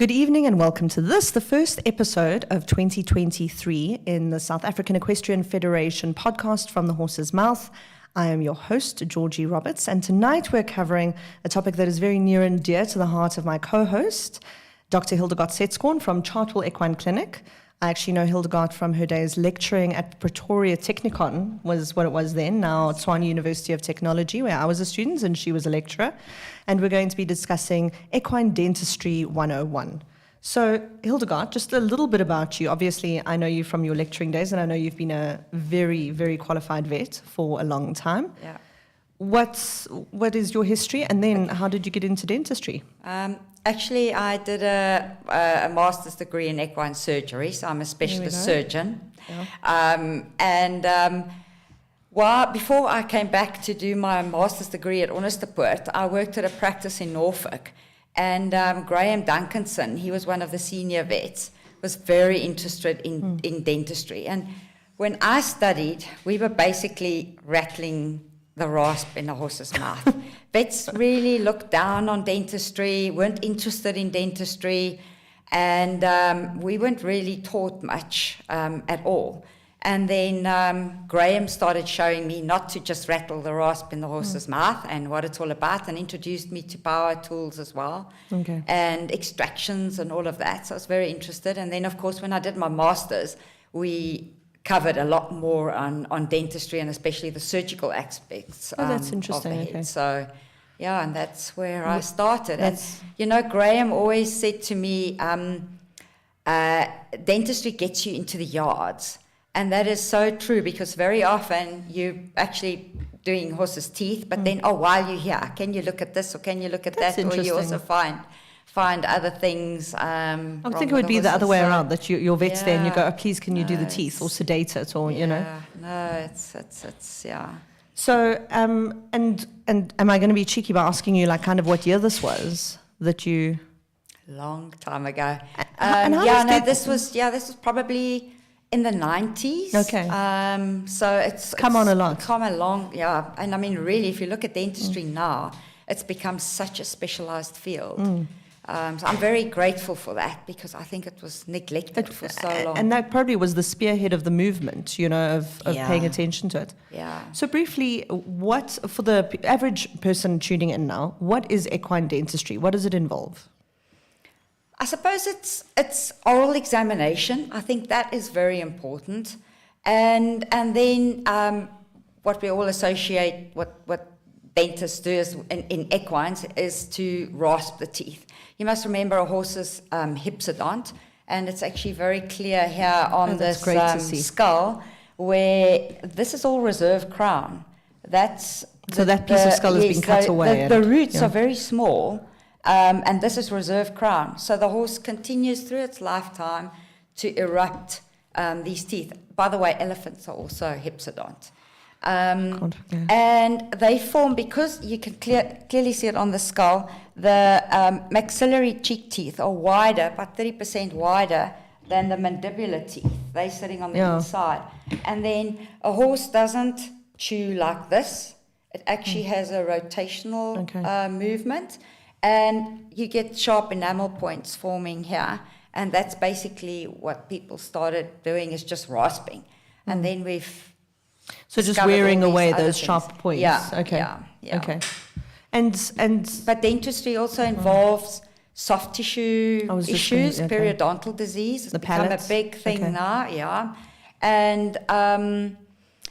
Good evening and welcome to this, the first episode of 2023 in the South African Equestrian Federation podcast from the horse's mouth. I am your host, Georgie Roberts, and tonight we're covering a topic that is very near and dear to the heart of my co-host, Dr. Hildegard Setzkorn from Chartwell Equine Clinic. I actually know Hildegard from her days lecturing at Pretoria Technikon, was what it was then, now Tshwane University of Technology, where I was a student and she was a lecturer. And we're going to be discussing Equine Dentistry 101. So, Hildegard, just a little bit about you. Obviously, I know you from your lecturing days, and I know you've been a very, very qualified vet for a long time. Yeah. What is your history, and then how did you get into dentistry? Actually, I did a master's degree in equine surgery, so I'm a specialist surgeon. Yeah. Before I came back to do my master's degree at Onderstepoort, I worked at a practice in Norfolk, and Graham Duncanson, he was one of the senior vets, was very interested in dentistry. And when I studied, we were basically rattling the rasp in the horse's mouth. Vets really looked down on dentistry, weren't interested in dentistry, and we weren't really taught much at all. And then Graham started showing me not to just rattle the rasp in the horse's mouth and what it's all about, and introduced me to power tools as well, and extractions and all of that. So I was very interested. And then, of course, when I did my master's, we covered a lot more on dentistry, and especially the surgical aspects. That's interesting. Of the head. Okay. So, yeah, and that's where I started. And, you know, Graham always said to me, dentistry gets you into the yards. And that is so true, because very often you're actually doing horses' teeth, but then, while you're here, can you look at this or can you look at that? Or you also find other things. I think it would be the other way around, that your vet's there and you go, oh, please, can you do the teeth or sedate it, or, you know? No, it's. So, and am I going to be cheeky by asking you, like, kind of what year this was that you... Long time ago. This was probably in the 90s. Okay. So it's come on a lot. Come along, yeah. And I mean, really, if you look at dentistry now, it's become such a specialized field. So I'm very grateful for that, because I think it was neglected for so long. And that probably was the spearhead of the movement, you know, of paying attention to it. Yeah. So briefly, what, for the average person tuning in now, what is equine dentistry? What does it involve? I suppose it's oral examination. I think that is very important. And then what we all associate, what dentists do in equines, is to rasp the teeth. You must remember a horse's hypsodont, and it's actually very clear here on this skull, where this is all reserve crown. So that piece of skull has been cut away. The roots are very small, and this is reserve crown. So the horse continues through its lifetime to erupt these teeth. By the way, elephants are also hypsodont. And they form, because you can clearly see it on the skull, the maxillary cheek teeth are wider, about 30% wider than the mandibular teeth. They're sitting on the inside. And then a horse doesn't chew like this. It actually has a rotational movement, and you get sharp enamel points forming here. And that's basically what people started doing, is just rasping. And then we've... So just wearing away those sharp points. Yeah. Okay. Yeah. Okay. But dentistry also involves soft tissue issues, periodontal disease. It's become a big thing now. Yeah. And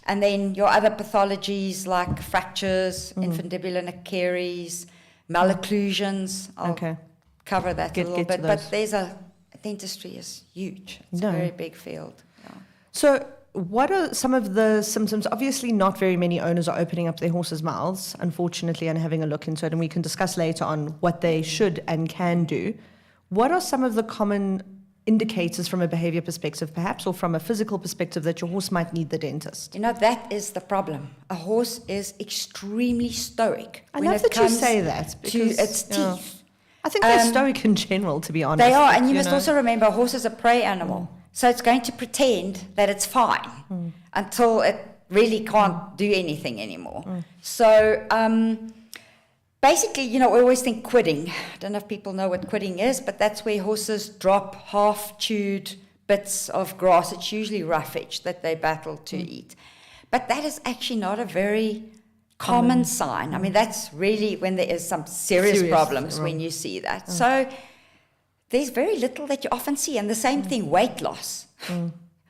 then your other pathologies like fractures, infundibular caries, malocclusions. I'll cover that a little bit. But dentistry is huge. It's a very big field. Yeah. So what are some of the symptoms? Obviously, not very many owners are opening up their horses' mouths, unfortunately, and having a look into it, and we can discuss later on what they should and can do. What are some of the common indicators from a behavior perspective, perhaps, or from a physical perspective, that your horse might need the dentist? You know, that is the problem. A horse is extremely stoic. I love that you say that, because to its teeth. I think they're stoic in general, to be honest. They are, and you must also remember, a horse is a prey animal. So it's going to pretend that it's fine until it really can't do anything anymore. So Basically, we always think quidding. I don't know if people know what quidding is, but that's where horses drop half-chewed bits of grass. It's usually roughage that they battle to eat. But that is actually not a very common sign. I mean, that's really when there is some serious problems when you see that. So there's very little that you often see. And the same thing, weight loss.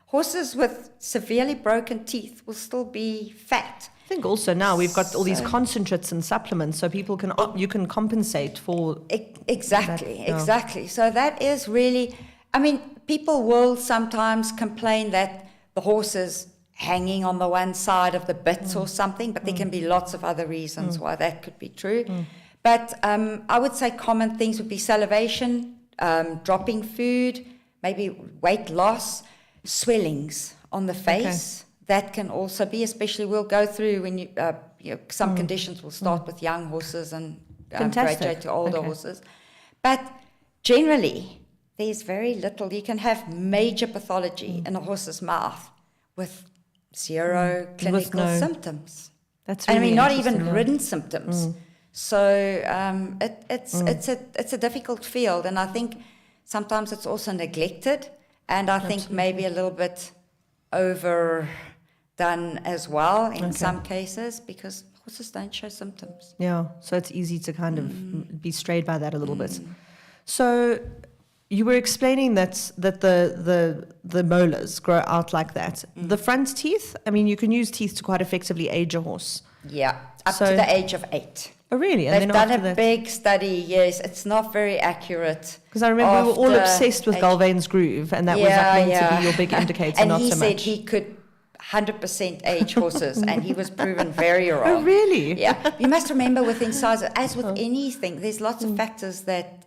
Horses with severely broken teeth will still be fat. I think also now we've got all these concentrates and supplements, so people can you can compensate for exactly. So that is really, I mean, people will sometimes complain that the horse is hanging on the one side of the bits or something, but there can be lots of other reasons why that could be true. But I would say common things would be salivation, dropping food, maybe weight loss, swellings on the face. That can also be, especially we'll go through when some conditions will start with young horses and graduate to older horses. But generally, there's very little. You can have major pathology in a horse's mouth with zero clinical symptoms. That's really not even written symptoms. So it's a difficult field, and I think sometimes it's also neglected, and I think maybe a little bit overdone as well in some cases, because horses don't show symptoms. Yeah, so it's easy to kind of be strayed by that a little bit. So you were explaining that the molars grow out like that. The front teeth, I mean, you can use teeth to quite effectively age a horse. Yeah, up to the age of 8. Oh, really? And they've done a big study, yes. It's not very accurate. Because I remember we were all obsessed with Galvain's groove, and that was meant to be your big indicator, and not so much. And he said he could 100% age horses, and he was proven very wrong. Oh, really? Yeah. You must remember with incisors, as with anything, there's lots of factors that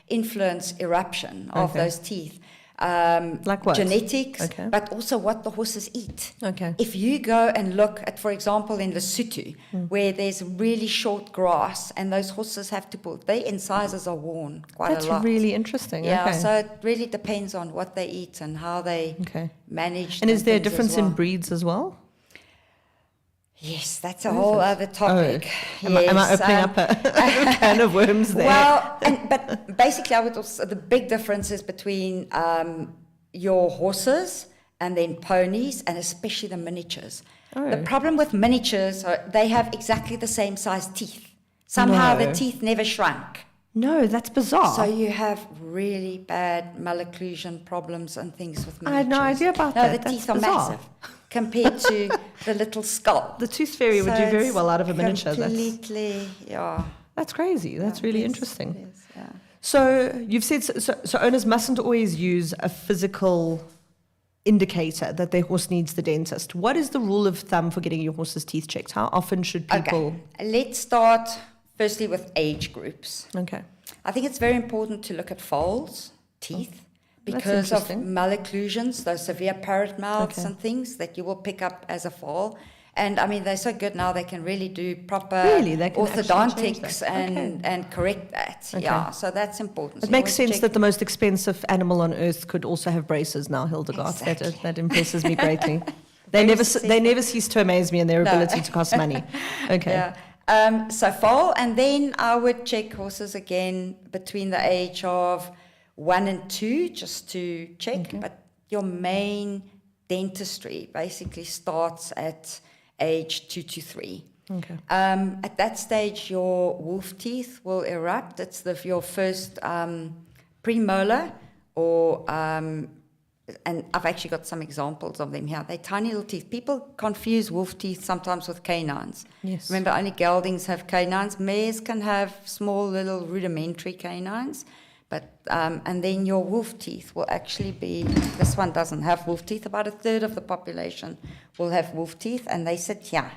influence eruption of those teeth. Like what? Genetics, but also what the horses eat. Okay. If you go and look at, for example, in Lesotho, where there's really short grass and those horses have to pull, their incisors are worn quite a lot. That's really interesting. Yeah, so it really depends on what they eat and how they manage. And is there a difference in breeds as well? Yes, that's a whole other topic. Am I opening up a can of worms there? Well, but basically, I would also, the big difference is between your horses and then ponies, and especially the miniatures. The problem with miniatures, they have exactly the same size teeth. Somehow the teeth never shrunk. No, that's bizarre. So you have really bad malocclusion problems and things with miniatures. I had no idea about that. No, the teeth are massive compared to the little skull. The tooth fairy would do very well out of a miniature. Completely, That's crazy. That's really interesting. Yes, yeah. So you've said so owners mustn't always use a physical indicator that their horse needs the dentist. What is the rule of thumb for getting your horse's teeth checked? How often should people... Okay. Let's start firstly with age groups. Okay. I think it's very important to look at foals, teeth, because of malocclusions, those severe parrot mouths and things that you will pick up as a foal. And I mean, they're so good now, they can really do proper orthodontics and correct that. Okay. Yeah, so that's important. It makes sense that the most expensive animal on earth could also have braces now, Hildegard. Exactly. That impresses me greatly. They never cease to amaze me in their ability to cost money. Okay. Yeah. So foal, and then I would check horses again between the age of 1 and 2, just to check. Okay. But your main dentistry basically starts at age 2 to 3. Okay. At that stage, your wolf teeth will erupt. It's your first premolar, or and I've actually got some examples of them here. They're tiny little teeth. People confuse wolf teeth sometimes with canines. Yes. Remember, only geldings have canines. Mares can have small little rudimentary canines. But and then your wolf teeth will actually be, this one doesn't have wolf teeth. About a third of the population will have wolf teeth, and they sit here.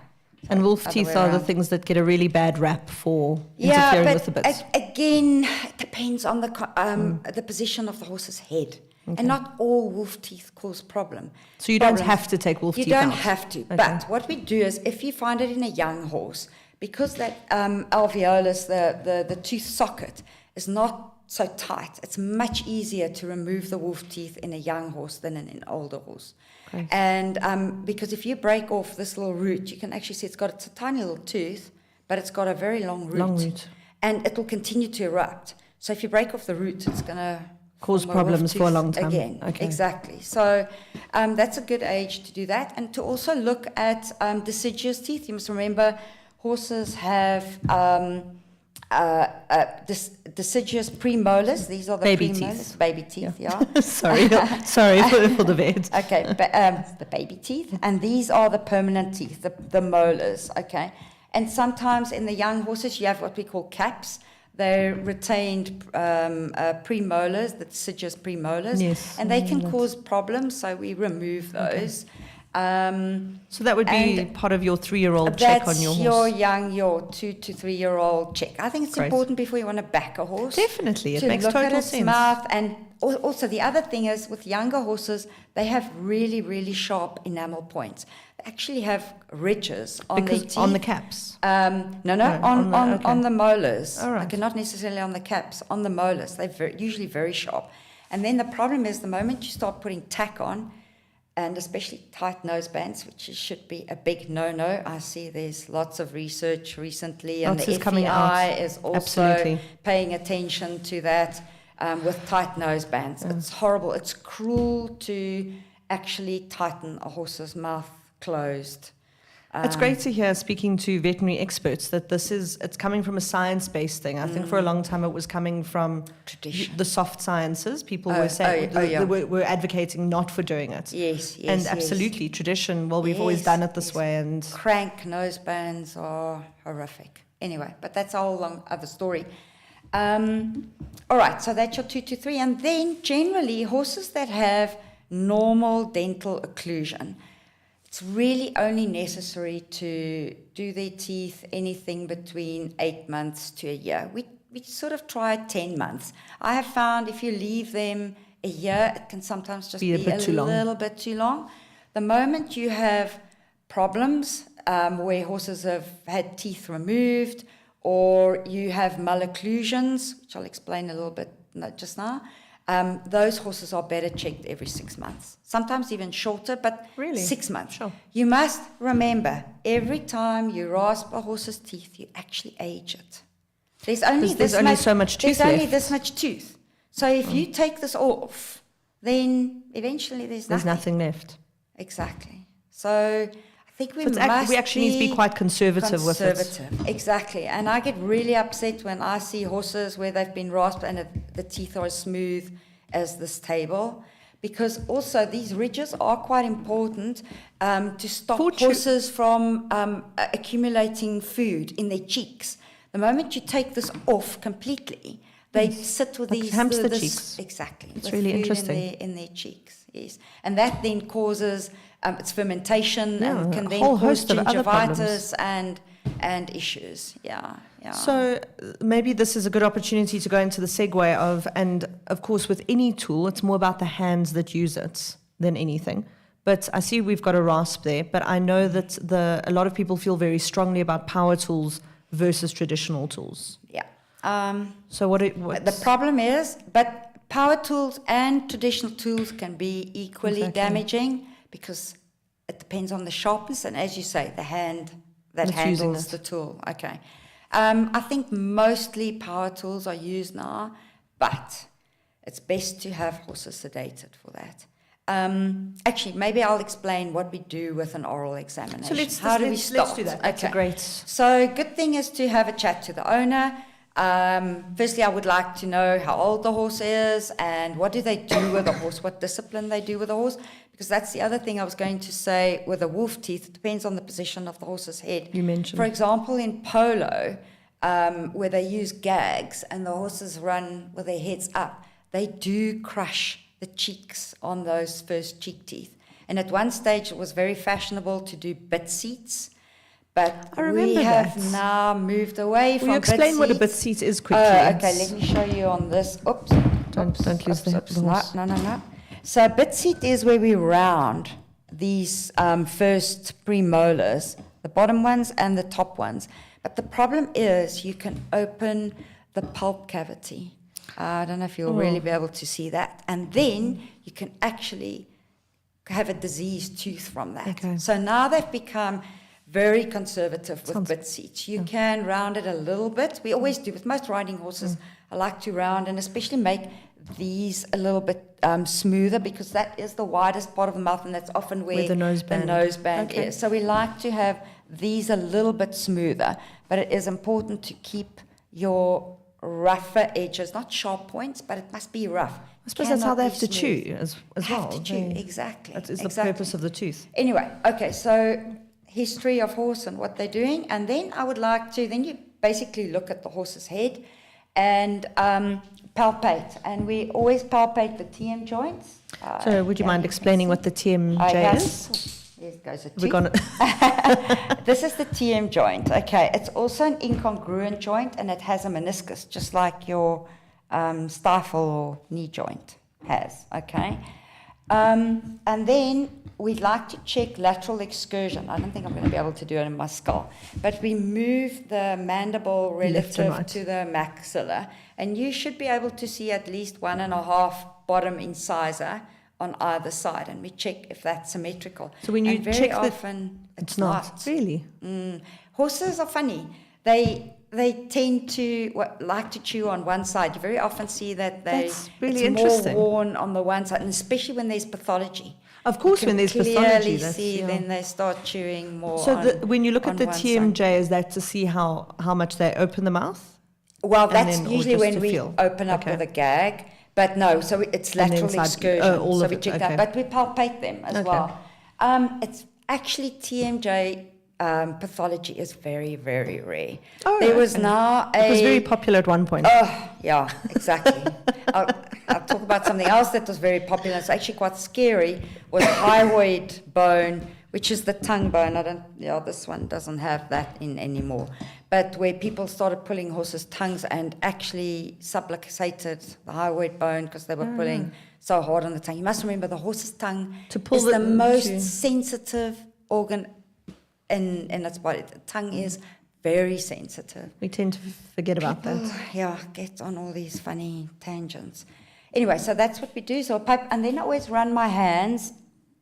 And wolf teeth are the things that get a really bad rap for interfering with the bits. Again, it depends on the position of the horse's head. Okay. And not all wolf teeth cause problem. So you don't have to take wolf teeth out? You don't have to. Okay. But what we do is, if you find it in a young horse, because that alveolus, the tooth socket, is not so tight, it's much easier to remove the wolf teeth in a young horse than in an older horse. Okay. And because if you break off this little root, you can actually see it's got a tiny little tooth, but it's got a very long root. And it will continue to erupt. So if you break off the root, it's going to cause problems for a long time. Again, okay. Exactly. So that's a good age to do that. And to also look at deciduous teeth. You must remember horses have deciduous premolars. These are the baby premolars. Teeth. Baby teeth, yeah. Sorry for the vet. Okay, the baby teeth. And these are the permanent teeth, the molars, okay. And sometimes in the young horses, you have what we call caps. They're retained premolars, the deciduous premolars, yes, and they can cause problems, so we remove those. So that would be part of your 3-year-old check on your horse? That's your 2 to 3-year-old check. I think it's important before you want to back a horse. Definitely, it to makes look total at its sense. mouth. And also the other thing is with younger horses, they have really, really sharp enamel points. They actually have ridges on their teeth. On the caps? On the molars. All right. Okay, not necessarily on the caps, on the molars. They're usually very sharp. And then the problem is the moment you start putting tack on, and especially tight nosebands, which should be a big no-no. I see there's lots of research recently, and the FEI is also paying attention to that with tight nosebands. It's horrible. It's cruel to actually tighten a horse's mouth closed. It's great to hear, speaking to veterinary experts, that it's coming from a science-based thing. I think for a long time it was coming from tradition. The soft sciences. People were saying, were advocating not for doing it. Yes. And absolutely, tradition, well, we've always done it this way. And crank nosebands are horrific. Anyway, but that's a whole long other story. All right, so that's your 2 to 3. And then generally, horses that have normal dental occlusion, it's really only necessary to do their teeth anything between 8 months to a year. We sort of try 10 months. I have found if you leave them a year, it can sometimes just be a little bit too long. The moment you have problems where horses have had teeth removed, or you have malocclusions, which I'll explain a little bit just now, those horses are better checked every 6 months. Sometimes even shorter, but 6 months. Sure. You must remember, every time you rasp a horse's teeth, you actually age it. There's only so much tooth There's only left. this much tooth. So if you take this off, then eventually there's nothing left. Exactly. So I think we actually need to be quite conservative with it. Exactly. And I get really upset when I see horses where they've been rasped and the teeth are as smooth as this table, because also these ridges are quite important to stop horses from accumulating food in their cheeks. The moment you take this off completely, they sit with like these hamster cheeks. Exactly. It's really interesting. In their cheeks, yes. And that then causes it's fermentation and can then cause gingivitis and issues. Yeah. So maybe this is a good opportunity to go into the segue of, and of course with any tool, it's more about the hands that use it than anything. But I see we've got a rasp there, but I know that a lot of people feel very strongly about power tools versus traditional tools. Yeah. So the problem is, but power tools and traditional tools can be equally damaging, because it depends on the sharpness and, as you say, the hand that handles the tool. Okay. I think mostly power tools are used now, but it's best to have horses sedated for that. Actually, maybe I'll explain what we do with an oral examination. So let's do that. That's great. So good thing is to have a chat to the owner. Firstly, I would like to know how old the horse is and what do they do with the horse, what discipline they do with the horse, because that's the other thing I was going to say with the wolf teeth. It depends on the position of the horse's head. You mentioned. For example, in polo, where they use gags and the horses run with their heads up, they do crush the cheeks on those first cheek teeth. And at one stage, it was very fashionable to do bit seats. But we have now moved away from bit seats. Will you explain what a bit seat is quickly? Okay, let me show you on this. Oops. Don't lose the horse. No. So a bit seat is where we round these first premolars, the bottom ones and the top ones. But the problem is you can open the pulp cavity. I don't know if you'll really be able to see that. And then you can actually have a diseased tooth from that. Okay. So now they've become very conservative with bit seats. You can round it a little bit. We always do. With most riding horses, I like to round and especially make these a little bit smoother, because that is the widest part of the mouth, and that's often where the nose band is. So we like to have these a little bit smoother, but it is important to keep your rougher edges, not sharp points, but it must be rough. I suppose that's how they have to chew as well. Have to chew, exactly. That is the purpose of the tooth. Anyway, okay, so history of horse and what they're doing, and then I would like to, then you basically look at the horse's head and palpate, and we always palpate the TM joints. So would you mind explaining what the TMJ is? Yes, goes a We're gonna This is the TM joint. Okay, it's also an incongruent joint, and it has a meniscus, just like your stifle or knee joint has. Okay, and then we'd like to check lateral excursion. I don't think I'm going to be able to do it in my skull, but we move the mandible relative to the maxilla, and you should be able to see at least 1.5 bottom incisor on either side, and we check if that's symmetrical. So when you and very check often it's not. Really? Horses are funny. They tend to like to chew on one side. You very often see that That's really it's interesting. more worn on the one side, and especially when there's pathology. Of course, when there's pathology, that's then they start chewing more. So when you look at the TMJ, side. is that to see how much they open the mouth? Well, that's then, usually when we feel? open up with a gag. But no, so it's lateral excursion. All so of we it, check okay. that, but we palpate them as well. It's actually TMJ pathology is very, very rare. There was now It was very popular at one point. Oh, yeah, exactly. I'll talk about something else that was very popular. It's actually quite scary. Was hyoid bone, which is the tongue bone. This one doesn't have that in anymore. But where people started pulling horses' tongues and actually subluxated the hyoid bone because they were pulling so hard on the tongue. You must remember the horse's tongue is the most sensitive organ in its body. The tongue is very sensitive. We tend to forget about that. Yeah, get on all these funny tangents. Anyway, so that's what we do. So pipe, and then I always run my hands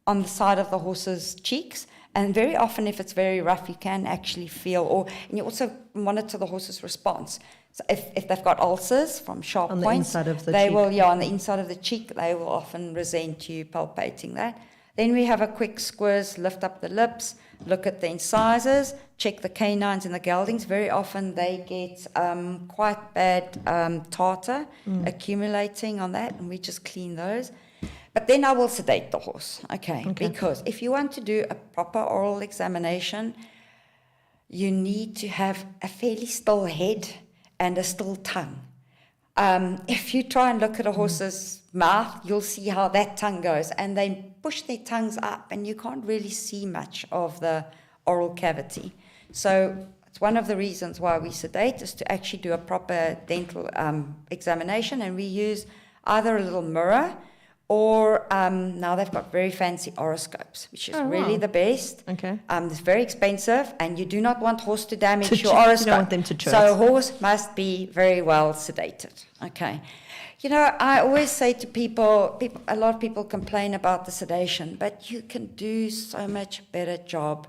on the side of the horse's cheeks. And very often, if it's very rough, you can actually feel, and you also monitor the horse's response. So if they've got ulcers from sharp on points, the inside of the they cheek. will, on the inside of the cheek, they will often resent you palpating that. Then we have a quick squiz, lift up the lips, look at the incisors, check the canines and the geldings. Very often they get quite bad tartar accumulating on that, and we just clean those. But then I will sedate the horse, okay? Because if you want to do a proper oral examination, you need to have a fairly still head and a still tongue. If you try and look at a horse's mouth, you'll see how that tongue goes, and they push their tongues up, and you can't really see much of the oral cavity. So it's one of the reasons why we sedate, is to actually do a proper dental examination, and we use either a little mirror, or now they've got very fancy oroscopes, which is really the best. Okay. It's very expensive, and you do not want horse to damage your You oroscope. don't want them to choke. So a horse must be very well sedated. Okay. You know, I always say to people, a lot of people complain about the sedation, but you can do so much better job.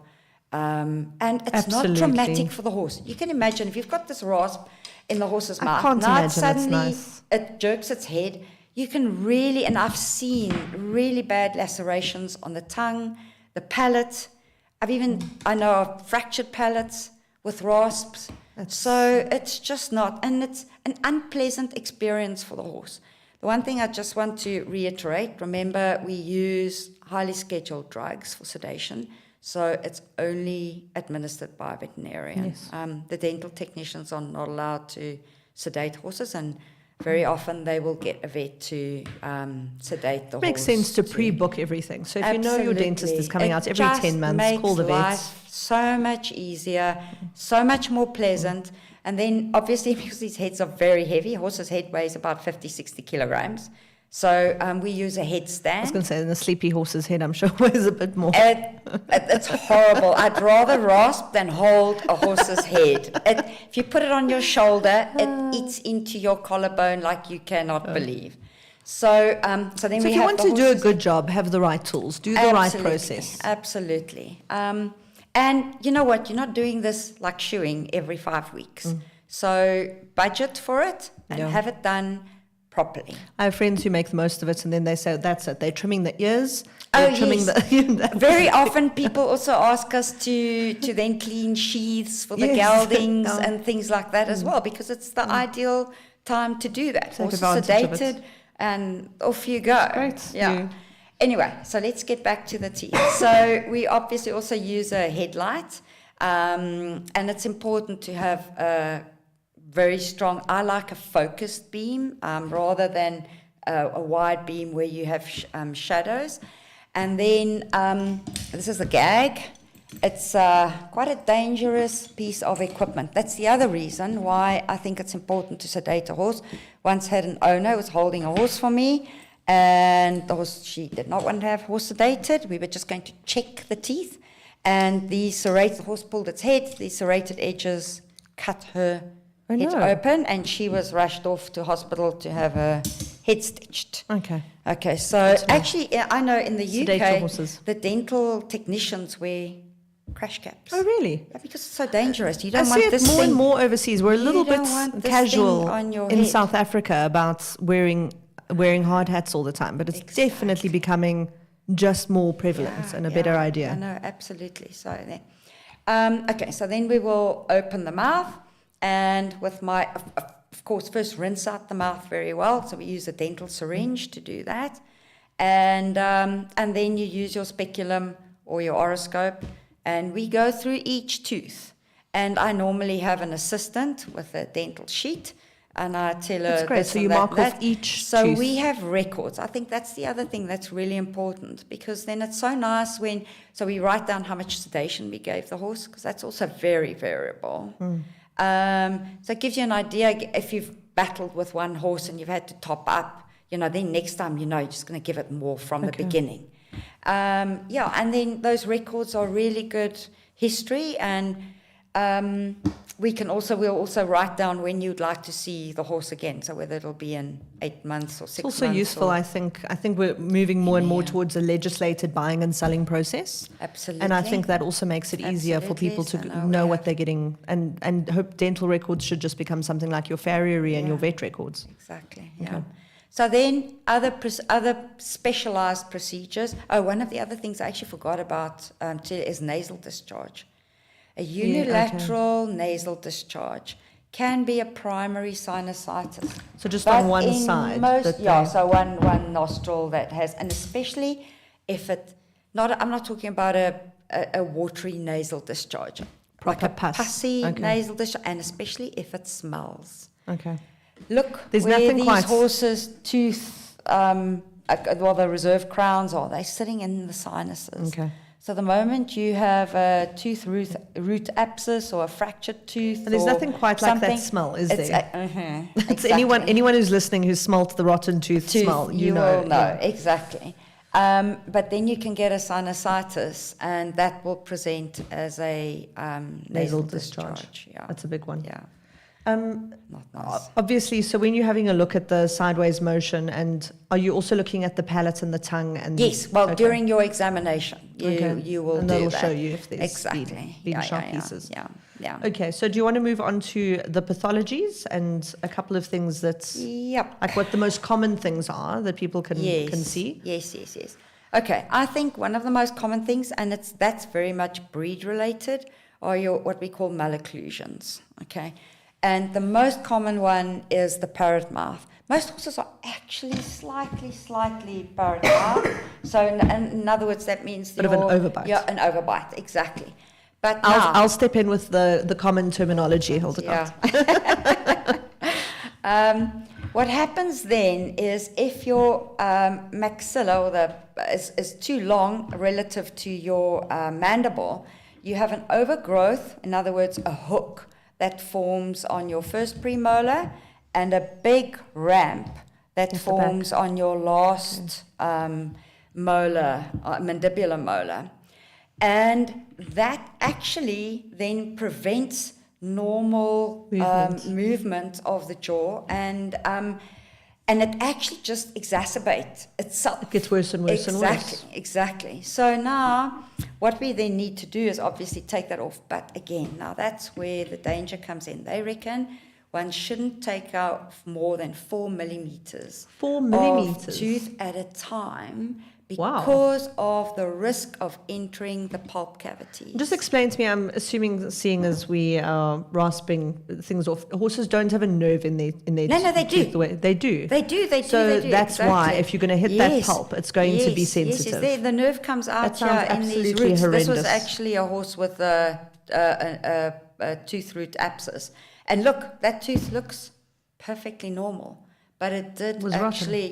And it's not traumatic for the horse. You can imagine if you've got this rasp in the horse's mouth. Can't now imagine suddenly it's nice. It jerks its head. You can really, and I've seen really bad lacerations on the tongue, the palate. I know of fractured palates with rasps. So it's just not, and it's an unpleasant experience for the horse. The one thing I just want to reiterate, remember we use highly scheduled drugs for sedation, so it's only administered by a veterinarian. Yes. The dental technicians are not allowed to sedate horses, and very often they will get a vet to sedate the horse. Makes sense to pre-book everything. So if you know your dentist is coming out every 10 months, call the vet. Life so much easier, so much more pleasant. And then obviously because these heads are very heavy, a horse's head weighs about 50, 60 kilograms. So we use a headstand. I was going to say, in the sleepy horse's head, I'm sure weighs a bit more. It's horrible. I'd rather rasp than hold a horse's head. If you put it on your shoulder, it eats into your collarbone like you cannot believe. So then so we if you want to do a good job, have the right tools, do the right process. Absolutely. And you know what? You're not doing this like shoeing every 5 weeks. So budget for it and have it done properly. I have friends who make the most of it, and then they say, that's it. They're trimming the ears. Oh, trimming yes. Very often people also ask us to then clean sheaths for the geldings and things like that as well, because it's the ideal time to do that. Take Also advantage sedated, and off you go. Great. Yeah. Anyway, so let's get back to the teeth. So we obviously also use a headlight, and it's important to have a very strong, I like a focused beam rather than a wide beam where you have shadows. And then this is a gag. It's quite a dangerous piece of equipment. That's the other reason why I think it's important to sedate a horse. Once had an owner who was holding a horse for me, and the horse, she did not want to have horse sedated. We were just going to check the teeth, and the horse pulled its head, the serrated edges cut her head open, and she was rushed off to hospital to have her head stitched. Okay, so actually, I know in the UK, the dental technicians wear crash caps. Oh, really? Yeah, because it's so dangerous. You don't I want see it this more thing and more overseas. We're a little bit casual on your in head. South Africa about wearing hard hats all the time, but it's definitely becoming just more prevalent and a better idea. I know, absolutely. So then, okay, so then we will open the mouth, and with of course, first rinse out the mouth very well. So we use a dental syringe to do that, and then you use your speculum or your oroscope, and we go through each tooth. And I normally have an assistant with a dental sheet, and I tell her. That's great. So you mark off each So tooth. we have records. I think that's the other thing that's really important, because then it's so nice so we write down how much sedation we gave the horse, because that's also very variable. So it gives you an idea if you've battled with one horse and you've had to top up, then next time, you're just going to give it more from the beginning. And then those records are really good history, and we'll also write down when you'd like to see the horse again, so whether it'll be in 8 months or 6 months. It's also useful, I think. I think we're moving more and more towards a legislated buying and selling process. Absolutely. And I think that also makes it easier for people to know what they're getting, and hope dental records should just become something like your farriery and your vet records. Exactly, yeah. So then other specialized procedures. Oh, one of the other things I actually forgot about is nasal discharge. A unilateral nasal discharge can be a primary sinusitis. So just on one side? So one nostril that has, and especially if I'm not talking about a watery nasal discharge. Proper like a pussy nasal discharge, and especially if it smells. Okay. Look, there's where nothing these quite horses' tooth, the reserve crowns are, they're sitting in the sinuses. Okay. So the moment you have a tooth root abscess or a fractured tooth, and there's nothing quite like that smell, is there? It's exactly. anyone who's listening who's smelt the rotten tooth smell, you will know exactly. But then you can get a sinusitis, and that will present as a nasal discharge. Yeah, that's a big one. Yeah. Not nice. Obviously, so when you're having a look at the sideways motion, and are you also looking at the palate and the tongue? And yes, well, during your examination, you will and do that. And that'll show you if there's bleeding sharp pieces. Yeah. Okay, so do you want to move on to the pathologies and a couple of things that's like what the most common things are that people can see? Yes. Okay, I think one of the most common things, and that's very much breed related, are what we call malocclusions. Okay. And the most common one is the parrot mouth. Most horses are actually slightly parrot mouth. So in other words, that means bit of an overbite. Yeah, an overbite, exactly. But I'll step in with the common terminology, Hildegard. Yeah. What happens then is if your maxilla is too long relative to your mandible, you have an overgrowth, in other words, a hook that forms on your first premolar, and a big ramp that forms on your last molar, mandibular molar. And that actually then prevents normal movement of the jaw, and And it actually just exacerbates itself. It gets worse and worse and worse. Exactly. So now what we then need to do is obviously take that off. But again, now that's where the danger comes in. They reckon one shouldn't take out more than 4 millimeters. 4 millimeters? Of tooth at a time, because of the risk of entering the pulp cavity. Just explain to me, I'm assuming, seeing as we are rasping things off, horses don't have a nerve in their No, they do. They do. So that's why if you're going to hit that pulp, it's going to be sensitive. Yes. The nerve comes out here in these roots. Horrendous. This was actually a horse with a tooth root abscess. And look, that tooth looks perfectly normal. But it did actually,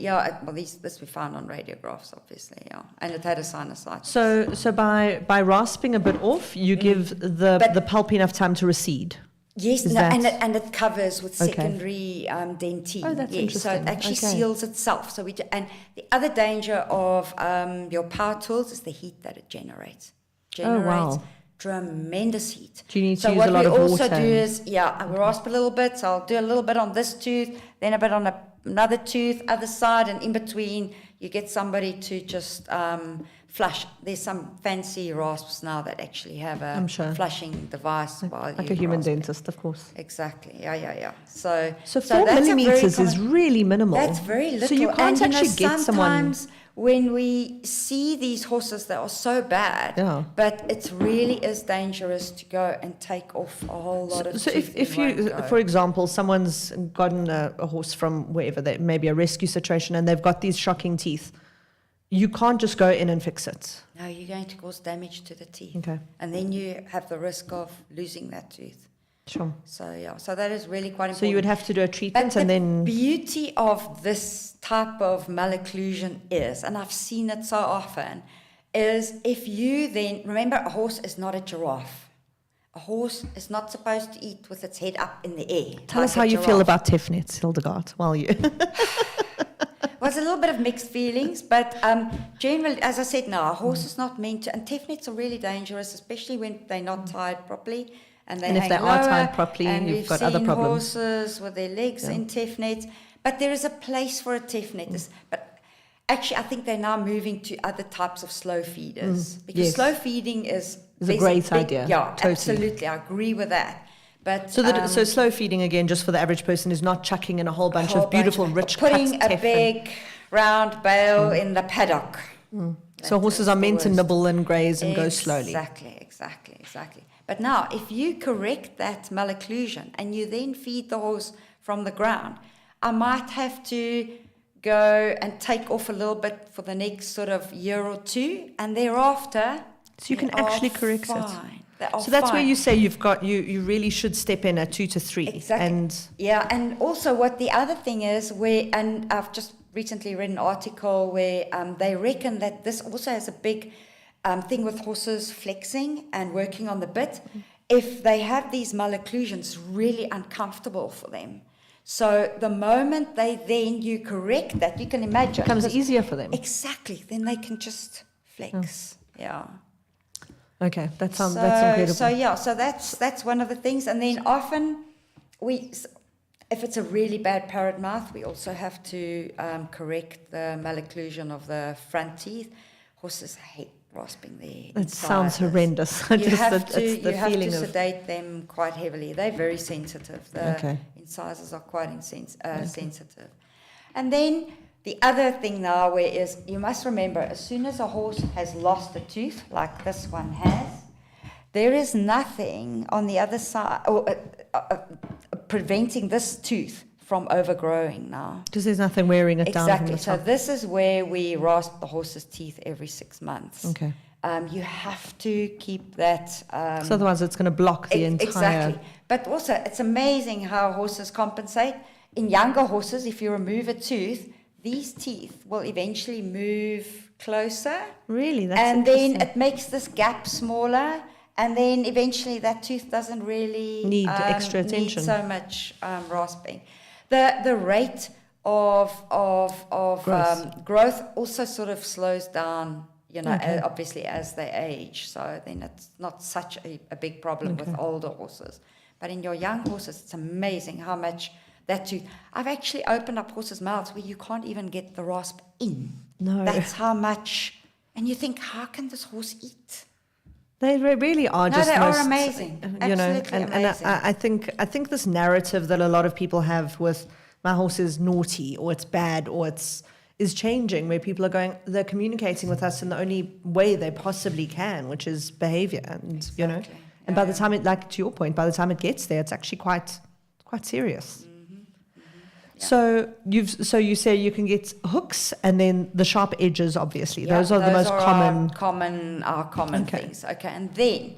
this we found on radiographs, obviously, and it had a sinusitis. So by rasping a bit off, you give the pulp enough time to recede. Yes, and it covers with secondary dentine. Oh, that's interesting. So it actually seals itself. So and the other danger of your power tools is the heat that it generates. Tremendous heat. Do you need to use a lot of water? So what we also do is, we rasp a little bit. So I'll do a little bit on this tooth, then a bit on another tooth, other side, and in between, you get somebody to just flush. There's some fancy rasps now that actually have a flushing device. Like a human dentist, of course. Exactly, yeah. So 4 millimeters is really minimal. That's very little. So you can't actually get someone... When we see these horses that are so bad, but it really is dangerous to go and take off a whole lot of tooth. So if you, for example, someone's gotten a horse from wherever, maybe a rescue situation, and they've got these shocking teeth, you can't just go in and fix it. No, you're going to cause damage to the teeth. Okay. And then you have the risk of losing that tooth. Sure. So that is really quite important. So you would have to do a treatment but and then... the beauty of this type of malocclusion is, and I've seen it so often, is if you then... Remember, a horse is not a giraffe. A horse is not supposed to eat with its head up in the air. Tell us how you feel about TEF nets, Hildegard, while you... Well, it's a little bit of mixed feelings, but generally, as I said now, a horse is not meant to... And TEF nets are really dangerous, especially when they're not tied properly. And if they are tied properly, you've got other problems. Horses with their legs in TEF nets. But there is a place for a TEF net. But actually, I think they're now moving to other types of slow feeders. Because slow feeding is a great idea. Yeah, totally. Absolutely. I agree with that. But so slow feeding, again, just for the average person, is not chucking in a whole bunch of beautiful, rich cuts. Putting a big, round bale in the paddock. So horses are meant to nibble and graze and go slowly. Exactly. But now, if you correct that malocclusion and you then feed the horse from the ground, I might have to go and take off a little bit for the next sort of year or two, and thereafter... So you can actually correct it. So that's where you say you really should step in at 2 to 3. Exactly. And also what the other thing is, and I've just recently read an article where they reckon that this also has a big... thing with horses flexing and working on the bit, if they have these malocclusions, really uncomfortable for them. So the moment you correct that, you can imagine. It becomes easier for them. Exactly. Then they can just flex. Okay, that's incredible. So that's one of the things. And then often if it's a really bad parrot mouth, we also have to correct the malocclusion of the front teeth. Horses hate rasping their It sounds horrendous. You have to sedate them quite heavily. They're very sensitive. The incisors are quite sensitive. And then the other thing now is you must remember, as soon as a horse has lost a tooth, like this one has, there is nothing on the other side preventing this tooth from overgrowing now. Because there's nothing wearing it down. Exactly. So this is where we rasp the horse's teeth every 6 months. Okay. You have to keep that... so otherwise it's going to block the entire... Exactly. But also, it's amazing how horses compensate. In younger horses, if you remove a tooth, these teeth will eventually move closer. Really? That's and then it makes this gap smaller. And then eventually that tooth doesn't really... Need extra attention. Need so much rasping. The rate of growth also sort of slows down, obviously as they age. So then it's not such a big problem with older horses. But in your young horses, it's amazing how much that tooth. I've actually opened up horses' mouths where you can't even get the rasp in. No. That's how much, and you think, how can this horse eat? They really are No, just they are most, amazing. You know, Absolutely and amazing. I think this narrative that a lot of people have with my horse is naughty or it's bad or is changing, where people are going, they're communicating with us in the only way they possibly can, which is behavior, and you know, and by the time it, like to your point, by the time it gets there, it's actually quite serious. Yeah. So you say you can get hooks and then the sharp edges, obviously. Yeah, those are the most common. Our common Okay. things. Okay, and then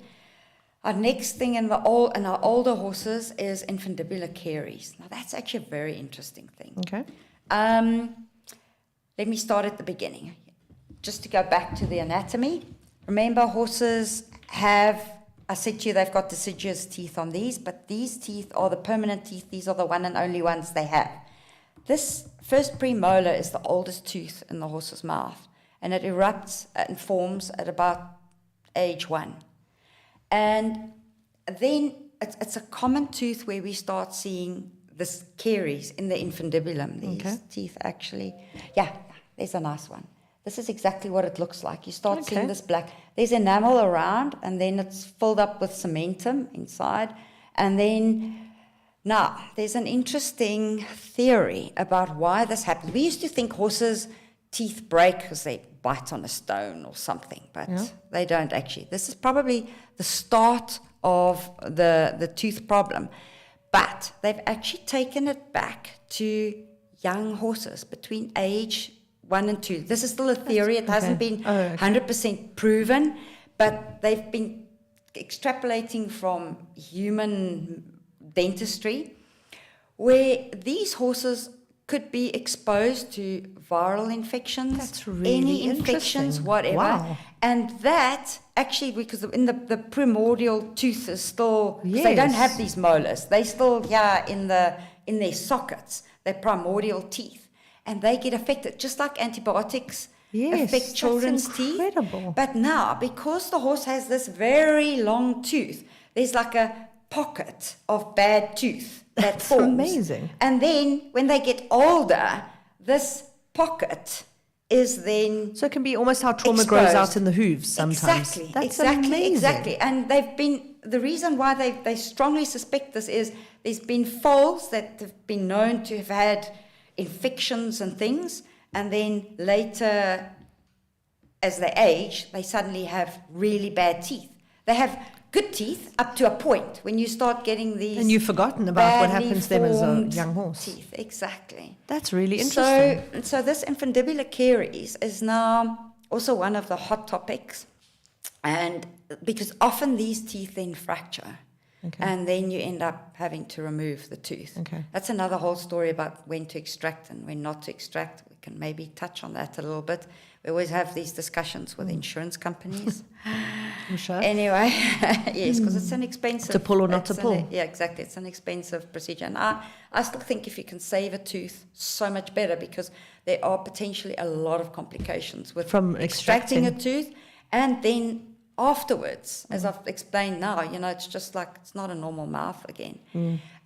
our next thing in our older horses is infundibular caries. Now that's actually a very interesting thing. Okay. Let me start at the beginning. Just to go back to the anatomy. Remember, horses have, I said to you, they've got deciduous teeth on these, but these teeth are the permanent teeth. These are the one and only ones they have. This first premolar is the oldest tooth in the horse's mouth, and it erupts and forms at about age 1. And then it's a common tooth where we start seeing this caries in the infundibulum. These teeth actually, there's a nice one. This is exactly what it looks like. You start seeing this black. There's enamel around, and then it's filled up with cementum inside. And then, now, there's an interesting theory about why this happens. We used to think horses' teeth break because they bite on a stone or something, but they don't actually. This is probably the start of the tooth problem. But they've actually taken it back to young horses between age 1 and 2. This is still a theory. It hasn't been 100% proven, but they've been extrapolating from human dentistry, where these horses could be exposed to viral infections, That's really any infections, interesting. whatever. Wow. And that actually, because in the primordial tooth is still, they don't have these molars. They still, in their sockets, they're primordial teeth. And they get affected, just like antibiotics affect children's teeth. But now, because the horse has this very long tooth, there's like a pocket of bad tooth that forms. Amazing. And then when they get older, this pocket is then So it can be almost how trauma exposed. grows out in the hooves sometimes. Exactly. And they've been, the reason why they strongly suspect this is there's been foals that have been known to have had infections and things, and then later, as they age, they suddenly have really bad teeth. They have good teeth up to a point when you start getting these. And you've forgotten about what happens to them as a formed young horse. Teeth, exactly. That's really interesting. So this infundibular caries is now also one of the hot topics, and because often these teeth then fracture. And then you end up having to remove the tooth. That's another whole story about when to extract and when not to extract. We can maybe touch on that a little bit. We always have these discussions with insurance companies. Sure. Anyway, yes, because it's an expensive... To pull or not to pull. Yeah, exactly. It's an expensive procedure. And I still think if you can save a tooth, so much better, because there are potentially a lot of complications with From extracting a tooth, and then afterwards, as I've explained now, it's just like, it's not a normal mouth again.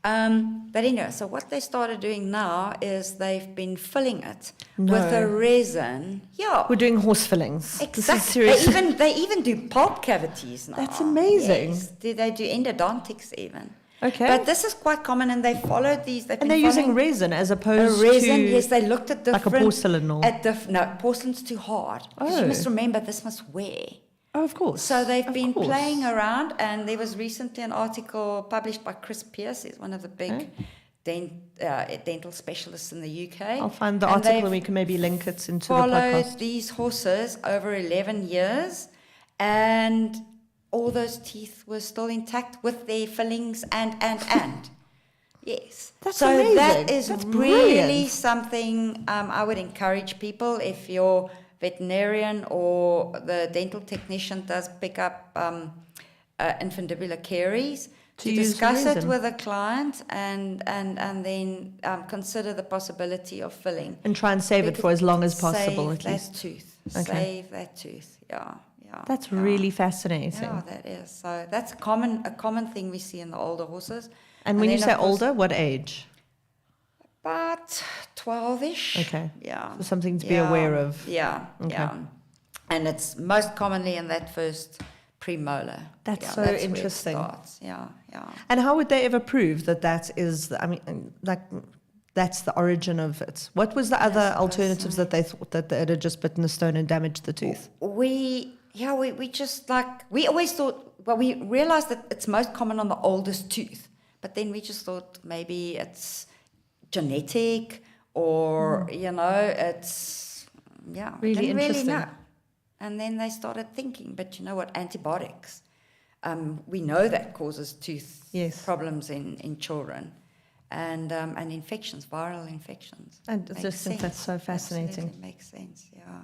But anyway, so what they started doing now is they've been filling it with a resin. Yeah. We're doing horse fillings. Exactly. They even do pulp cavities now. That's amazing. Yes. They do endodontics even. Okay. But this is quite common, and they followed these. And they're using resin as opposed to... yes, they looked at different... Like a porcelain or... No, porcelain's too hard. Because you must remember, this must wear. Oh, of course. So they've been playing around, and there was recently an article published by Chris Pierce. He's one of the big dental specialists in the UK. I'll find the article and we can maybe link it into the podcast. Followed these horses over 11 years, and all those teeth were still intact with their fillings and. Yes. That's so amazing. That is That's really brilliant. something I would encourage people, if you're veterinarian or the dental technician does pick up infundibular caries, to discuss it with a client and then consider the possibility of filling. And try and save it for as long as possible, at least. Save that tooth. Yeah. That's really fascinating. Yeah, that is. So that's a common thing we see in the older horses. And when you say older, what age? About 12-ish. Okay. Yeah. So something to be aware of. Yeah. Okay. Yeah. And it's most commonly in that first premolar. That's so where it interesting. starts. Yeah. Yeah. And how would they ever prove that is, that's the origin of it? What was the other alternatives that they thought that it had just bitten a stone and damaged the tooth? We just we always thought, well, we realized that it's most common on the oldest tooth, but then we just thought maybe it's genetic or, it's, really didn't interesting. know. And then they started thinking, but you know what, antibiotics, we know that causes tooth problems in children. And infections, viral infections. And I just think that's so fascinating. It makes sense, yeah.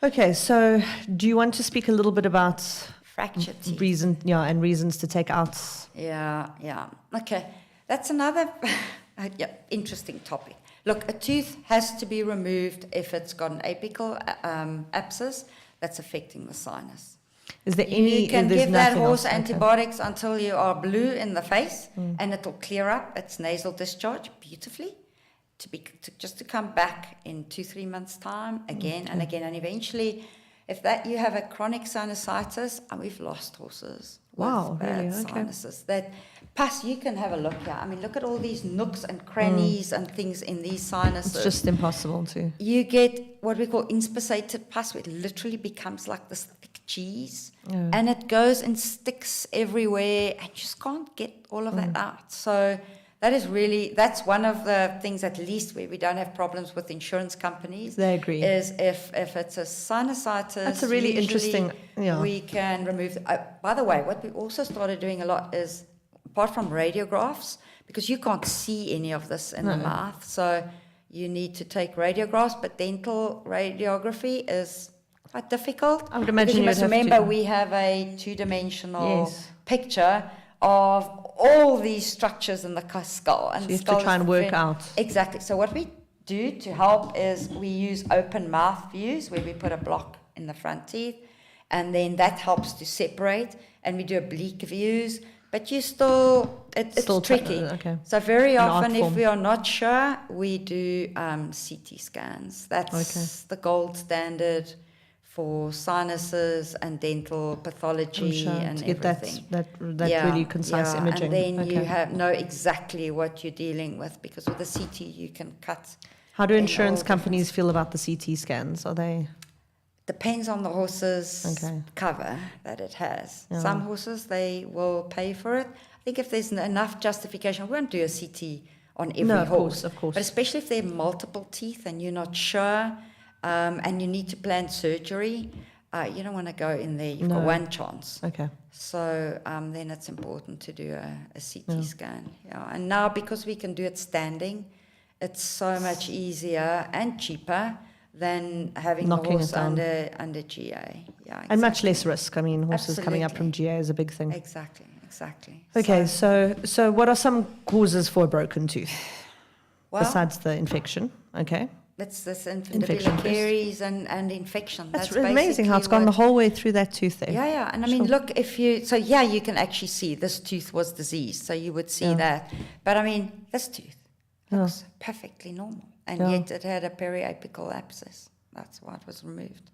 Okay, so do you want to speak a little bit about fractured teeth? Reasons to take out? Yeah. Okay, that's another interesting topic. Look, a tooth has to be removed if it's got an apical abscess that's affecting the sinus. Is there any? You can give that horse else? antibiotics until you are blue in the face, and it'll clear up its nasal discharge beautifully, just to come back in 2-3 months' time again and again, and eventually, if that you have a chronic sinusitis, and we've lost horses with bad sinuses. Plus, you can have a look here. I mean, look at all these nooks and crannies and things in these sinuses. It's just impossible to. You get what we call inspissated pus, where it literally becomes like this thick cheese, and it goes and sticks everywhere, and you just can't get all of that out. So that's one of the things, at least, where we don't have problems with insurance companies. They agree. Is if it's a sinusitis. That's a really interesting. Yeah. We can remove. By the way, what we also started doing a lot is, apart from radiographs, because you can't see any of this in the mouth, so you need to take radiographs, but dental radiography is quite difficult. I would imagine you must remember we have a 2-dimensional picture of all these structures in the skull. And so you have to try and work out. Exactly. So what we do to help is we use open mouth views, where we put a block in the front teeth, and then that helps to separate, and we do oblique views. But it's still tricky. Okay. So very often, if we are not sure, we do CT scans. That's the gold standard for sinuses and dental pathology and to get everything. that really concise imaging. And then you know exactly what you're dealing with, because with the CT you can cut. How do insurance companies feel about the CT scans? Are they? Depends on the horse's cover that it has. Yeah. Some horses, they will pay for it. I think if there's enough justification, we won't do a CT on every horse. Of course. But especially if there are multiple teeth and you're not sure, and you need to plan surgery, you don't want to go in there. You've got one chance. Okay. So then it's important to do a CT scan. Yeah. And now, because we can do it standing, it's so much easier and cheaper than having the horse under GA. Yeah, exactly. And much less risk. I mean, horses coming up from GA is a big thing. Exactly. Okay, so what are some causes for a broken tooth? Besides the infection, okay? That's this infection, caries and infection. That's really amazing how it's gone the whole way through that tooth there. Yeah. And I mean, look, you can actually see this tooth was diseased, so you would see that. But I mean, this tooth looks perfectly normal. And yet it had a periapical abscess. That's why it was removed.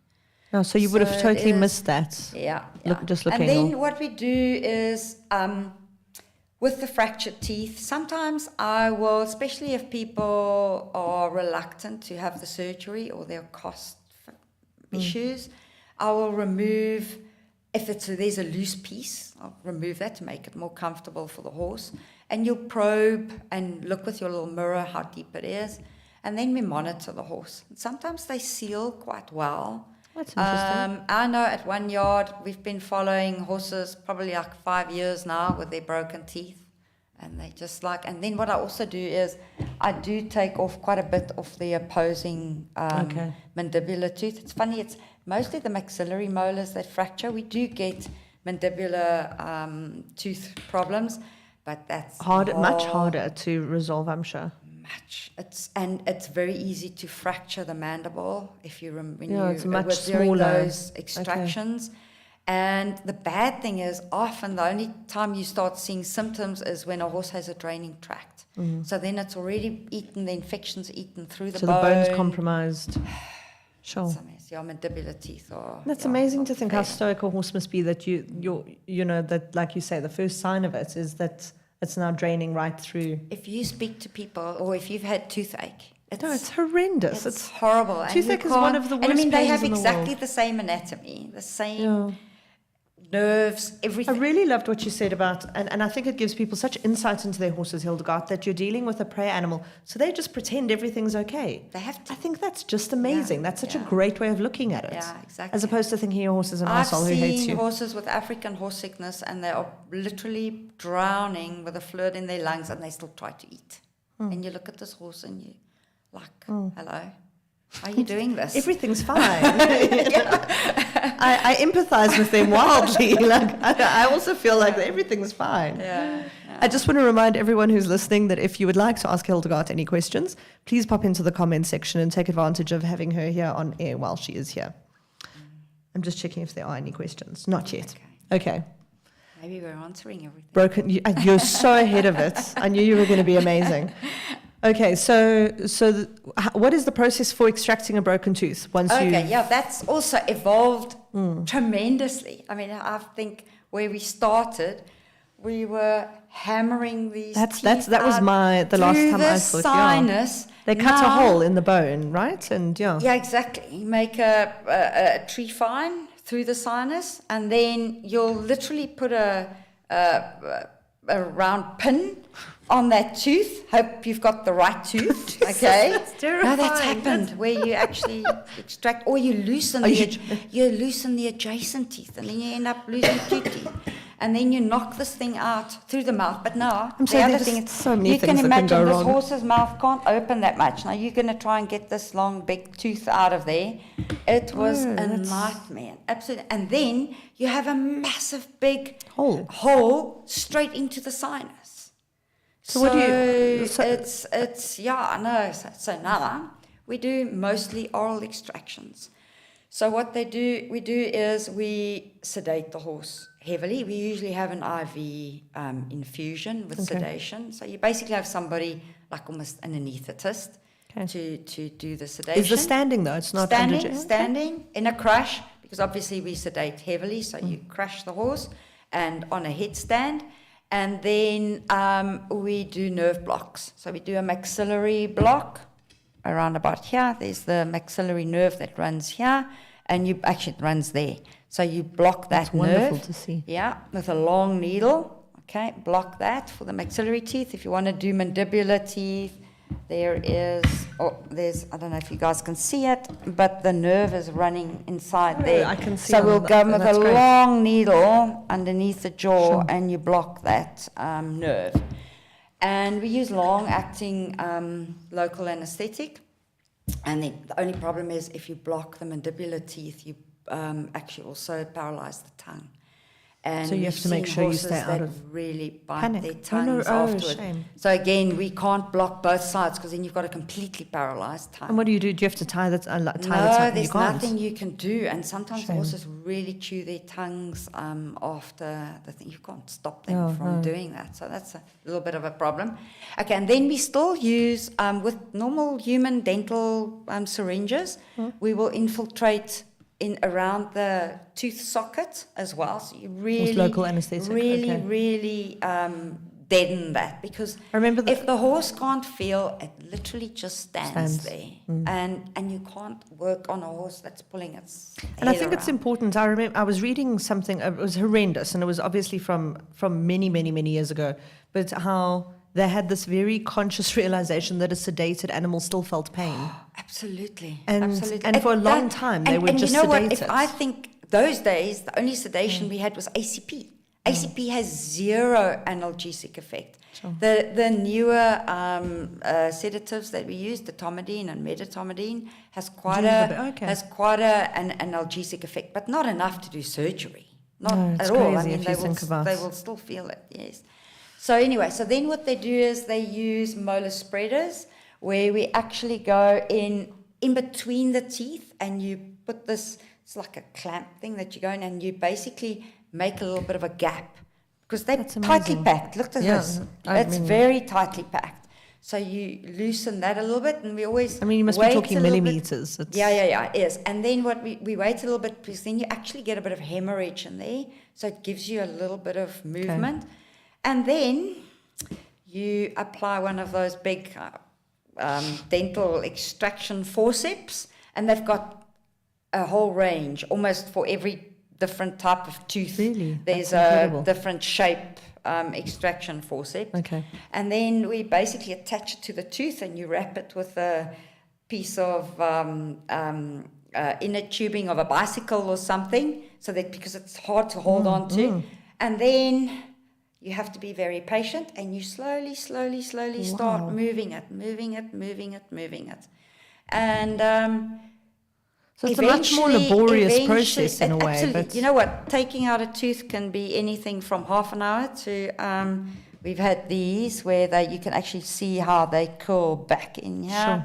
Oh, so you would have totally missed that. Yeah. Just looking. And then what we do is, with the fractured teeth, sometimes I will, especially if people are reluctant to have the surgery or there are cost issues, I will remove, if there's a loose piece, I'll remove that to make it more comfortable for the horse. And you'll probe and look with your little mirror how deep it is. And then we monitor the horse. And sometimes they seal quite well. That's interesting. I know at one yard we've been following horses probably like 5 years now with their broken teeth. And they just and then what I also do is I do take off quite a bit of the opposing mandibular tooth. It's funny, it's mostly the maxillary molars that fracture. We do get mandibular tooth problems, but that's much harder to resolve, I'm sure. It's very easy to fracture the mandible if you it's much during smaller. those extractions. And the bad thing is, often the only time you start seeing symptoms is when a horse has a draining tract. So then it's already eaten, the infection's eaten through the So bone. the bone's compromised. Sure. It's amazing. Your mandibular teeth are... That's yeah, amazing not to think how fair. stoic a horse must be that you know, that, like you say, the first sign of it is that it's now draining right through. If you speak to people, or if you've had toothache, It's horrendous. it's horrible. And toothache you is one can't- of the And I worst mean, they pains have in the exactly world. the same anatomy, the same Yeah. nerves, I everything. really loved what you said about, and I think it gives people such insight into their horses, Hildegard, that you're dealing with a prey animal, so they just pretend everything's okay. They have to. I think that's just amazing. Yeah, That's such a yeah. great way of looking at it. Yeah, exactly. As opposed to thinking your horse is an I've asshole who hates seen you. horses with African horse sickness, and they are literally drowning with the fluid in their lungs, and they still try to eat. And you look at this horse, and you like, hello, are you doing this? Everything's fine. I empathize with them wildly. Like I also feel like everything's fine. Yeah. I just want to remind everyone who's listening that if you would like to ask Hildegard any questions, please pop into the comment section and take advantage of having her here on air while she is here. I'm just checking if there are any questions. Not yet. Okay. Maybe we're answering everything. Broken. You're so ahead of it. I knew you were going to be amazing. Okay, what is the process for extracting a broken tooth once you? Okay, yeah, that's also evolved tremendously. I mean, I think where we started, we were hammering these teeth That was out the last through time the I thought. sinus. Yeah. They cut a hole in the bone, right? And Yeah, exactly. You make a tree fine through the sinus, and then you'll literally put a round pin on that tooth. Hope you've got the right tooth. Okay. That's No, that's terrifying. happened where you actually extract, or you loosen you loosen the adjacent teeth, and then you end up losing two teeth. And then you knock this thing out through the mouth. But now, I'm the sorry, other there's thing, so many you things can that can imagine go this wrong. horse's mouth can't open that much. Now you're going to try and get this long, big tooth out of there. It was a nightmare, absolutely. And then you have a massive, big hole straight into the sinus. So what do you? It's yeah, I know. So now we do mostly oral extractions. So what we do is we sedate the horse heavily. We usually have an IV infusion with sedation. So you basically have somebody like almost an anaesthetist to do the sedation. Is the standing though? It's not standing in a crash, because obviously we sedate heavily. So you crash the horse and on a headstand. And then we do nerve blocks. So we do a maxillary block around about here. There's the maxillary nerve that runs here, and it runs there. So you block that nerve. Wonderful to see. Yeah, with a long needle. Okay, block that for the maxillary teeth. If you want to do mandibular teeth, there's, I don't know if you guys can see it, but the nerve is running inside there. I can see. So we'll go with a great. long needle underneath the jaw, and you block that nerve. And we use long-acting local anesthetic. And then the only problem is if you block the mandibular teeth, you actually also paralyze the tongue. And so you have to make sure you stay out of really bite panic. their tongues afterwards. Shame. So again, we can't block both sides, because then you've got a completely paralyzed tongue. And what do you do? Do you have to tie that? No, there's you can't. nothing you can do. And sometimes the horses really chew their tongues after the thing. You can't stop them from doing that. So that's a little bit of a problem. Okay, and then we still use, with normal human dental syringes, we will infiltrate in around the tooth socket as well. So you really, with local anesthetic. really deaden that, because if the horse can't feel, it literally just stands there, and you can't work on a horse that's pulling its head And I think around. it's important. I remember I was reading something. It was horrendous, and it was obviously from many years ago. But how they had this very conscious realization that a sedated animal still felt pain. Absolutely. And for a long time, they were just you know sedated. What? If I think those days, the only sedation we had was ACP. ACP has zero analgesic effect. Sure. The newer sedatives that we use, ditomidine and medetomidine, has quite an analgesic effect, but not enough to do surgery. Not at all. I mean, they will still feel it. Yes. So anyway, so then what they do is they use molar spreaders, where we actually go in between the teeth, and you put this, it's like a clamp thing that you go in, and you basically make a little bit of a gap, because they're tightly packed. Look at this. It's very tightly packed. So you loosen that a little bit, and we always I mean, you must be wait talking a little bit. millimeters. Yeah, it is. And then what we wait a little bit, because then you actually get a bit of hemorrhage in there, so it gives you a little bit of movement. Okay. And then you apply one of those big dental extraction forceps, and they've got a whole range, almost for every different type of tooth. Really? There's a different shape extraction forceps. Okay. And then we basically attach it to the tooth, and you wrap it with a piece of inner tubing of a bicycle or something, so that because it's hard to hold on to. And then you have to be very patient, and you slowly start moving it. And so it's a much more laborious process in a way. Absolutely. But you know what? Taking out a tooth can be anything from half an hour to, we've had these where you can actually see how they curl back in here,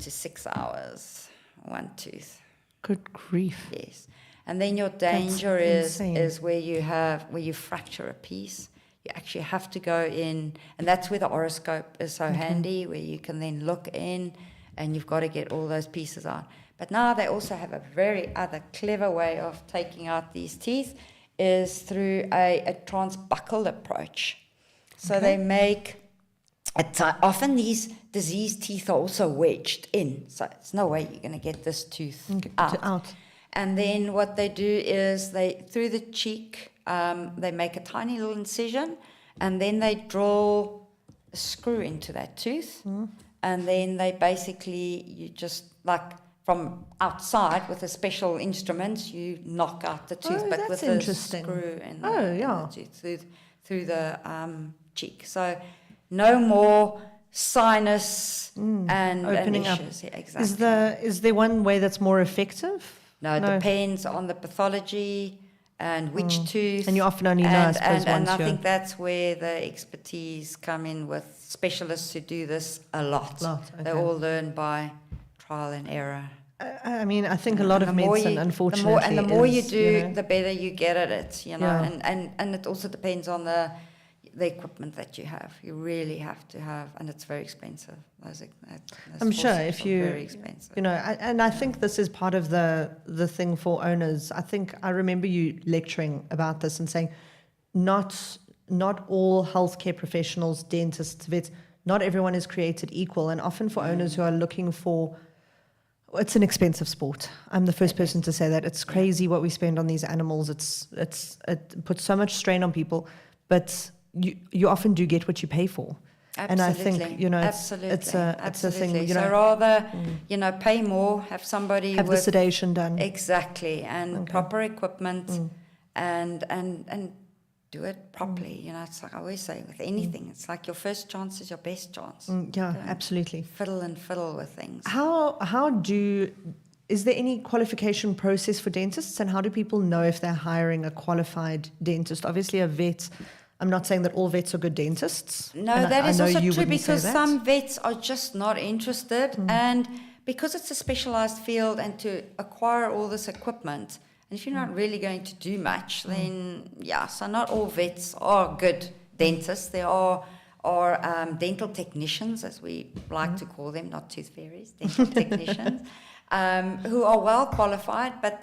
to 6 hours, one tooth. Good grief. Yes. And then your danger is where you fracture a piece. You actually have to go in, and that's where the oroscope is so handy, where you can then look in, and you've got to get all those pieces out. But now they also have a very other clever way of taking out these teeth, is through a transbuccal approach. So they make often these diseased teeth are also wedged in, so there's no way you're going to get this tooth out. And then what they do is through the cheek, they make a tiny little incision, and then they drill a screw into that tooth, and then they basically, you just like from outside with a special instrument, you knock out the tooth, but with a screw in the tooth through the cheek. So no more sinus and opening issues. up. Yeah, exactly. Is there one way that's more effective? No, it depends on the pathology and which tooth. And you often only know, I suppose, and I think that's where the expertise come in with specialists who do this a lot. Okay. They all learn by trial and error. I mean, I think a lot of medicine, unfortunately, the more you do, the better you get at it, and it also depends on the equipment that you have. You really have to have, and it's very expensive. I'm sure if you, very expensive. And I think this is part of the thing for owners. I remember you lecturing about this and saying, not all healthcare professionals, dentists, vets, not everyone is created equal, and often for owners who are looking for. It's an expensive sport. I'm the first person to say that. It's crazy what we spend on these animals. It puts so much strain on people, but you often do get what you pay for. Absolutely. And I think, it's a thing. So rather, pay more, have somebody have the sedation done. Exactly, and proper equipment, and do it properly. It's like I always say with anything, it's like your first chance is your best chance. Absolutely. Fiddle with things. Is there any qualification process for dentists, and how do people know if they're hiring a qualified dentist? Obviously, a vet. I'm not saying that all vets are good dentists. No, that is also true, because some vets are just not interested, and because it's a specialized field, and to acquire all this equipment. And if you're not really going to do much, then so not all vets are good dentists. There are dental technicians, as we like to call them, not tooth fairies, dental technicians, who are well qualified, but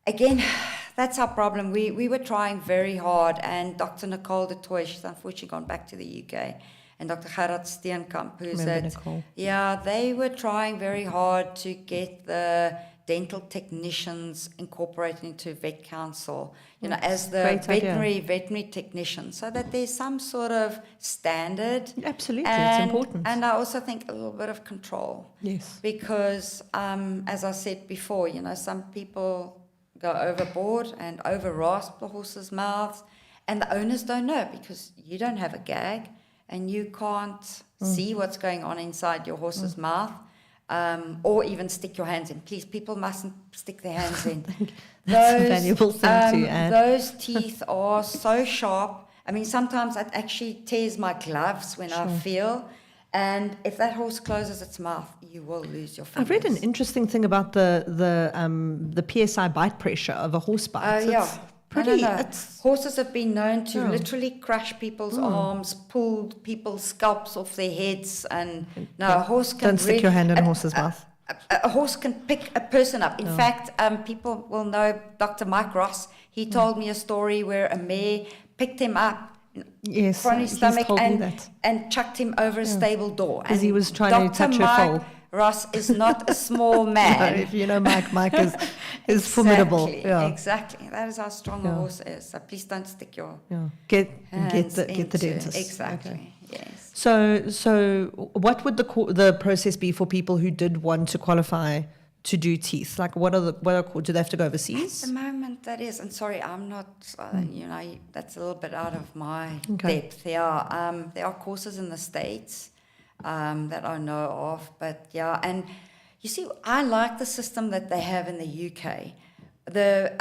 again, that's our problem. We were trying very hard, and Dr. Nicole de Toy, she's unfortunately gone back to the UK, and Dr. Gerard Steenkamp, they were trying very hard to get the dental technicians incorporated into Vet Council, as the veterinary technicians, so that there's some sort of standard. Absolutely, it's important. And I also think a little bit of control. Yes. Because, as I said before, some people go overboard and over-rasp the horse's mouths, and the owners don't know, because you don't have a gag, and you can't see what's going on inside your horse's mouth. Or even stick your hands in. Please, people mustn't stick their hands in. That's a valuable thing to add. Those teeth are so sharp. I mean, sometimes it actually tears my gloves when I feel. And if that horse closes its mouth, you will lose your fingers. I've read an interesting thing about the PSI bite pressure of a horse bite. It's pretty. No. It's, Horses have been known to literally crush people's arms, pull people's scalps off their heads, and a horse can don't stick your hand in a horse's mouth. A horse can pick a person up. In fact, people will know Dr. Mike Ross. He told me a story where a mare picked him up from his stomach and chucked him over a stable door. Because he was trying to touch her foal. Ross is not a small man. No, if you know Mike is formidable. Yeah. Exactly. That is how strong a horse is. So please don't stick your get hands the dentist. Exactly. Okay. Yes. So what would the process be for people who did want to qualify to do teeth? Like, do they have to go overseas? At the moment, that is. And sorry, I'm not. That's a little bit out of my depth. Yeah. There are courses in the States that I know of, but and you see, I like the system that they have in the UK. The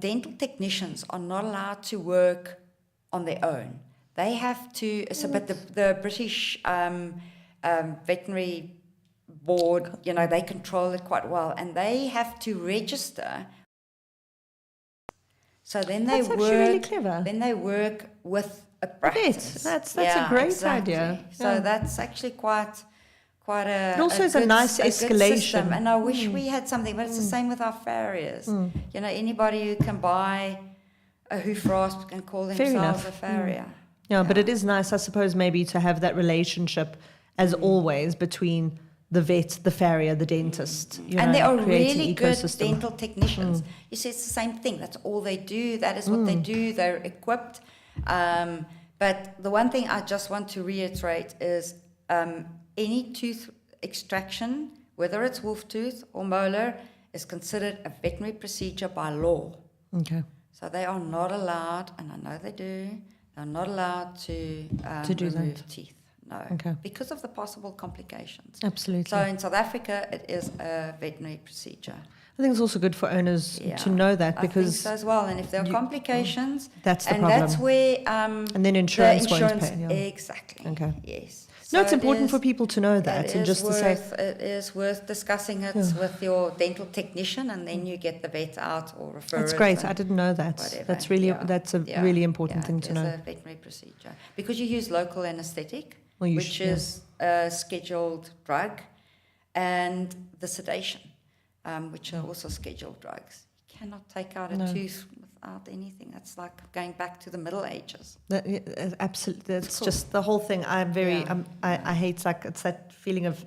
dental technicians are not allowed to work on their own. They have to. So, but the British veterinary board, they control it quite well, and they have to register. So then they work. That's really clever. Then they work with a practice. That's a great idea. So that's actually quite a. It also is a nice escalation. And I wish we had something, but it's the same with our farriers. Anybody who can buy a hoof rasp can call themselves a farrier. Yeah, but it is nice, I suppose, maybe to have that relationship, as always, between the vet, the farrier, the dentist. And they are really good dental technicians. You see, it's the same thing. That's all they do. That is what they do. They're equipped. But the one thing I just want to reiterate is any tooth extraction, whether it's wolf tooth or molar, is considered a veterinary procedure by law. Okay. So they are not allowed, and I know they do, they're not allowed to do remove that. teeth. No, because of the possible complications. Absolutely. So in South Africa, it is a veterinary procedure. I think it's also good for owners to know that, because I think so as well. And if there are complications, that's the problem. That's where and then insurance won't pay. Yeah. Exactly. Okay. Yes. No, it's important for people to know that, and just to say it is worth discussing it with your dental technician, and then you get the vet out or refer. That's great. I didn't know that. Whatever. That's really really important thing to know. It's a veterinary procedure because you use local anaesthetic, Well, which is a scheduled drug, and the sedation, which are also scheduled drugs. You cannot take out a tooth without anything. That's like going back to the Middle Ages. Absolutely. That's just the whole thing. I'm very, I hate, it's that feeling of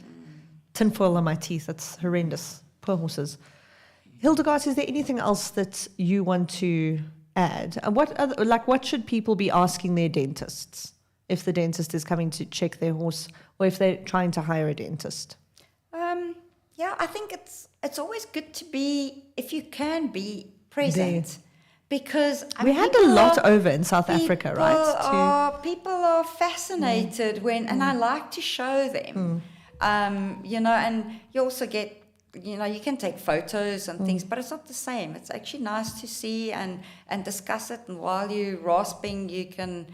tinfoil on my teeth. It's horrendous. Poor horses. Hildegard, is there anything else that you want to add? What should people be asking their dentists if the dentist is coming to check their horse, or if they're trying to hire a dentist? I think it's always good to be, if you can, be present. Because we had a lot over in South Africa, right? People are fascinated and I like to show them, and you also get, you can take photos and things, but it's not the same. It's actually nice to see and discuss it, and while you're rasping, you can,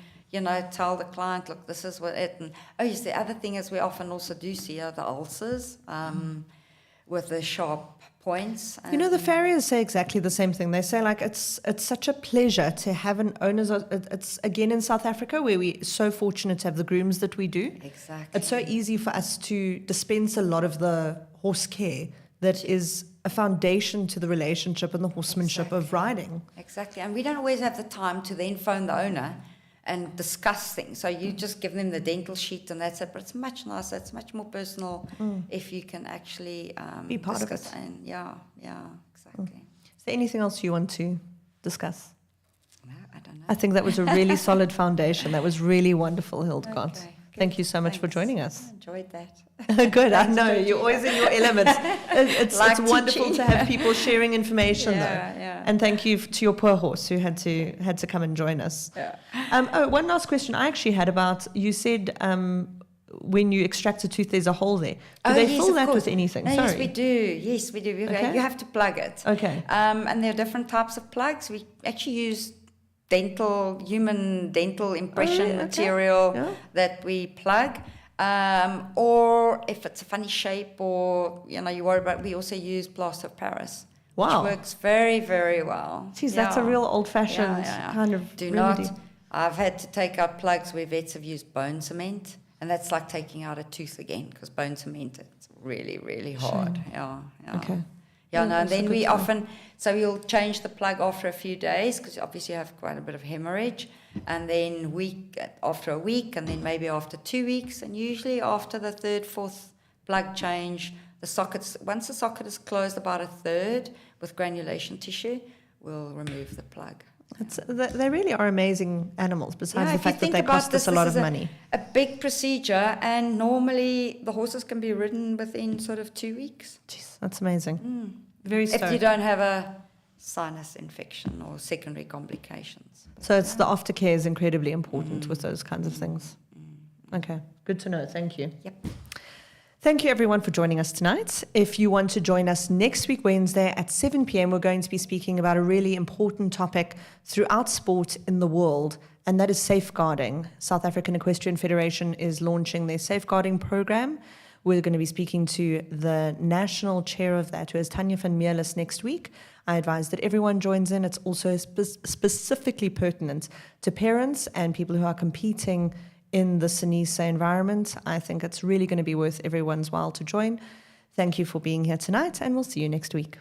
tell the client, look, this is what it, and yes, the other thing is we often also do see are the ulcers with the sharp points. The farriers say exactly the same thing. They say, it's such a pleasure to have an owner's. It's again in South Africa where we're so fortunate to have the grooms that we do. Exactly. It's so easy for us to dispense a lot of the horse care that is a foundation to the relationship and the horsemanship of riding. Exactly. And we don't always have the time to then phone the owner and discuss things. So you just give them the dental sheet and that's it. But it's much nicer. It's much more personal if you can actually be part of it. And exactly. Is there anything else you want to discuss? No, I don't know. I think that was a really solid foundation. That was really wonderful, Hildegard. Okay. Thank you so much for joining us. I enjoyed that. Good, I know. You're always in your element. It's wonderful to have people sharing information, though. Yeah. And thank you to your poor horse who had to come and join us. Yeah. One last question I actually had about, you said when you extract a tooth, there's a hole there. Do they fill that with anything? No, Sorry. Yes, we do. Yes, we do. Okay. You have to plug it. Okay. And there are different types of plugs. We actually use human dental impression material that we plug. Or if it's a funny shape or, you worry about, we also use plaster of Paris, Wow. Which works very, very well. Geez, that's a real old-fashioned kind of remedy. I've had to take out plugs where vets have used bone cement, and that's like taking out a tooth again, because bone cement, it's really, really hard. Sure. Okay. And then we often, so we'll change the plug after a few days, because obviously you have quite a bit of hemorrhage, and then after a week, and then maybe after 2 weeks, and usually after the third, fourth plug change, once the socket is closed about a third with granulation tissue, we'll remove the plug. They really are amazing animals, besides the fact that they cost us a lot of money. A big procedure, and normally the horses can be ridden within sort of 2 weeks. Jeez, that's amazing. Very stoked. If you don't have a sinus infection or secondary complications. So it's the aftercare is incredibly important with those kinds of things. Okay, good to know. Thank you. Yep. Thank you, everyone, for joining us tonight. If you want to join us next week, Wednesday at 7 p.m., we're going to be speaking about a really important topic throughout sport in the world, and that is safeguarding. South African Equestrian Federation is launching their safeguarding program. We're going to be speaking to the national chair of that, who is Tanya van Meerlis, next week. I advise that everyone joins in. It's also specifically pertinent to parents and people who are competing in the Sinisa environment. I think it's really going to be worth everyone's while to join. Thank you for being here tonight, and we'll see you next week.